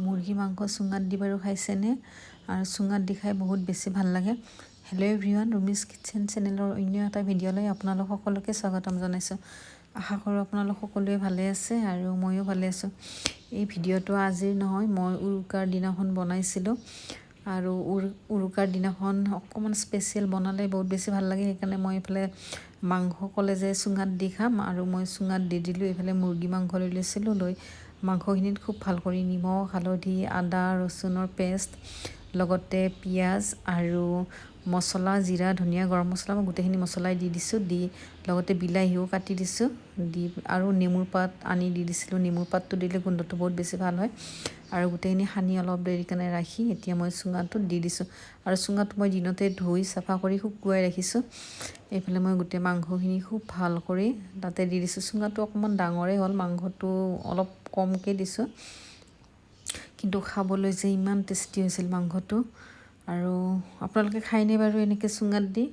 মুৰ্গী মাংস চুঙাত দি বাৰু খাইছেনে? আৰু চুঙাত দি খাই বহুত বেছি ভাল লাগে। হেল্ল' এভৰিৱান, ৰুমিজ কিটচেন চেনেলৰ অন্য এটা ভিডিঅ'লৈ আপোনালোক সকলোকে স্বাগতম জনাইছোঁ। আশা কৰোঁ আপোনালোক সকলোৱে ভালে আছে আৰু ময়ো ভালে আছোঁ। এই ভিডিঅ'টো আজিৰ নহয়, মই উৰুকাৰ দিনাখন বনাইছিলোঁ আৰু উৰুকাৰ দিনাখন অকণমান স্পেচিয়েল বনালে বহুত বেছি ভাল লাগে। সেইকাৰণে মই এইফালে মাংস ক'লে যে চুঙাত দি খাম আৰু মই চুঙাত দি দিলোঁ। এইফালে মুৰ্গী মাংস লৈ লৈছিলোঁ, লৈ মাংসখিনিত খুব ভাল কৰি নিমখ, হালধি, আদা ৰচুনৰ পেষ্ট, লগতে পিঁয়াজ আৰু মছলা, জিৰা, ধনিয়া, গৰম মছলা, মই গোটেইখিনি মছলাই দি দিছোঁ। দি লগতে বিলাহীও কাটি দিছোঁ, দি আৰু নেমুৰ পাত আনি দি দিছিলোঁ। নেমুৰ পাতটো দিলে গোন্ধটো বহুত বেছি ভাল হয়। আৰু গোটেইখিনি সানি অলপ দেৰি কাৰণে ৰাখি এতিয়া মই চুঙাটোত দি দিছোঁ। আৰু চুঙাটো মই দিনতে ধুই চাফা কৰি শুকুৱাই ৰাখিছোঁ। এইফালে মই গোটেই মাংসখিনি খুব ভাল কৰি তাতে দি দিছোঁ। চুঙাটো অকণমান ডাঙৰেই হ'ল, মাংসটো অলপ কমকৈ দিছোঁ, কিন্তু খাবলৈ যে ইমান টেষ্টি হৈছিল মাংসটো। আৰু আপোনালোকে খায়নে বাৰু এনেকৈ চুঙাত দি?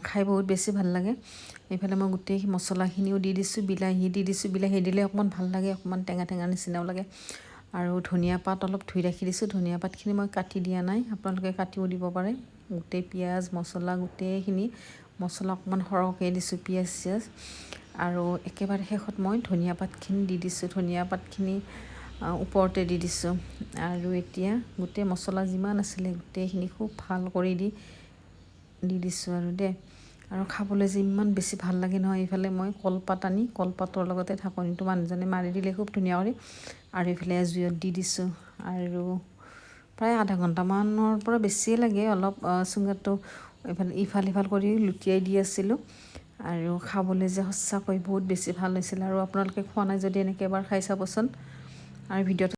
খাই বহুত বেছি ভাল লাগে। এইফালে মই গোটেই মছলাখিনিও দি দিছোঁ, বিলাহী দি দিছোঁ। বিলাহী দিলে অকণমান ভাল লাগে, অকণমান টেঙা টেঙা নিচিনাও লাগে। আৰু ধনিয়া পাত অলপ ধুই ৰাখি দিছোঁ। ধনিয়া পাতখিনি মই কাটি দিয়া নাই, আপোনালোকে কাটিও দিব পাৰে। গোটেই পিঁয়াজ মছলা গোটেইখিনি মছলা অকণমান সৰহকৈ দিছোঁ, পিঁয়াজ চিয়াজ। আৰু একেবাৰে শেষত মই ধনিয়া পাতখিনি দি দিছোঁ। ধনিয়া পাতখিনি ওপৰতে দি দিছোঁ। আৰু এতিয়া গোটেই মছলা যিমান আছিলে গোটেইখিনি খুব ভাল কৰি দি দিছোঁ আৰু দেই। আৰু খাবলৈ যে ইমান বেছি ভাল লাগে নহয়। এইফালে মই কলপাত আনি কলপাতৰ লগতে ঢাকনিটো মানুহজনে মাৰি দিলে খুব ধুনীয়া কৰি। আৰু এইফালে জুইত দি দিছোঁ আৰু প্ৰায় আধা ঘণ্টামানৰ পৰা বেছিয়ে লাগে। অলপ চুঙাটো ইফাল সিফাল কৰি লুটিয়াই দি আছিলোঁ। আৰু খাবলৈ যে সঁচাকৈ বহুত বেছি ভাল হৈছিল। আৰু আপোনালোকে খোৱা নাই যদি এনেকৈ এবাৰ খাই চাবচোন। আৰু ভিডিঅ'টো